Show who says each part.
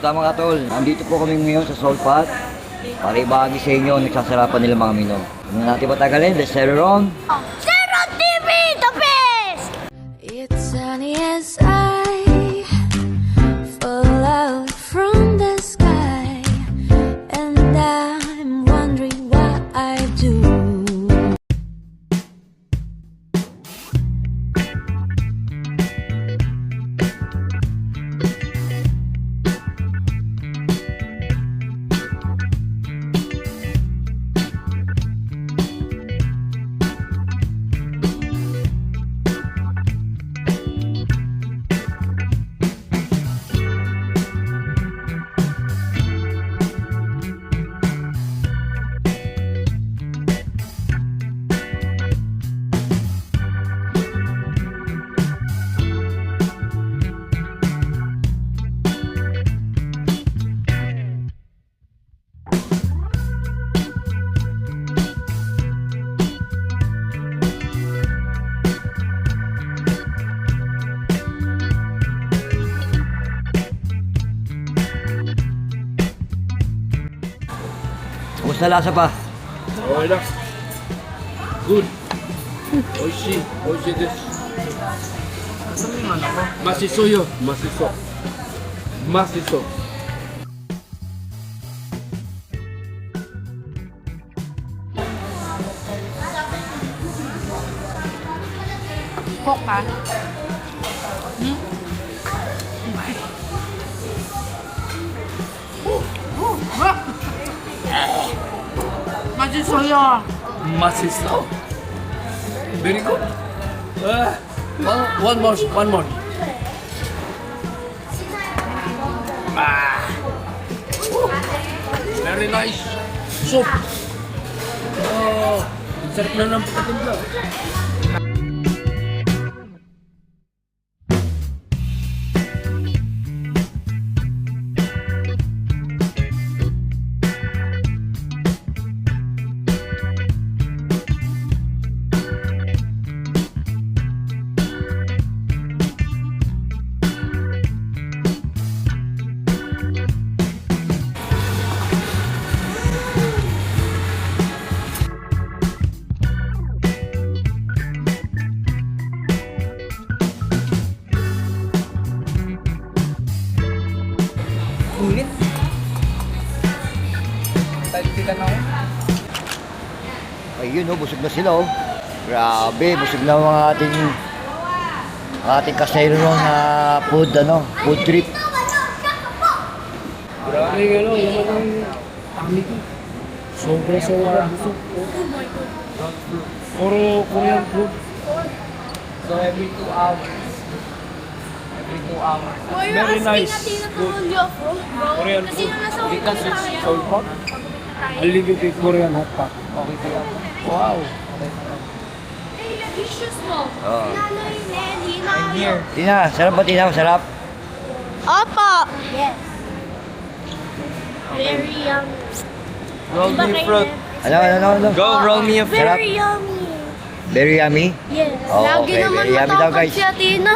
Speaker 1: tama ka tol. Nandito po kami ngayon sa Soul Pot para ibahagi sa inyo ang nagsasarapan nila mga Mino. Hindi natin patagalin, let's set it on.
Speaker 2: Zero TV, the best!
Speaker 3: It's sunny as I fall out from the sky, and I'm wondering what I do.
Speaker 1: Kumusta lasa pa?
Speaker 4: Okay lang. Good. Oishi. Oishi desu. Masiso yo. Masiso. Masiso.
Speaker 5: Coke pa? 맛있어요.
Speaker 4: Masiso. Very good. One more. One more. Very nice. Soup. Sarap na ng pagkatimpla.
Speaker 5: Ulit. Tagtilan ako.
Speaker 1: Ayun oh, busog na sila oh. Grabe, busog na mga ating kasayro na food trip.
Speaker 4: Grabe yung laman ng tummy ko. Sobra busog. Puro Korean food.
Speaker 5: So every 2 hours.
Speaker 4: Very nice food. Korean food.
Speaker 5: Because it's so hot.
Speaker 4: Unlimited Korean hot pot.
Speaker 5: Okay po yan.
Speaker 4: Wow.
Speaker 1: Oh.
Speaker 5: I'm here.
Speaker 1: Tina, sarap ba Tina? Sarap?
Speaker 2: Opo! Yes. Very yummy.
Speaker 5: Roll me fruit.
Speaker 1: Ano?
Speaker 5: Go, roll me a fruit.
Speaker 1: Sarap?
Speaker 2: Very yummy.
Speaker 1: Very yummy?
Speaker 2: Yes.
Speaker 1: Oh,
Speaker 2: Lagi
Speaker 1: okay.
Speaker 2: naman
Speaker 1: Very yummy daw,
Speaker 2: matapang
Speaker 1: guys.
Speaker 2: si Athena.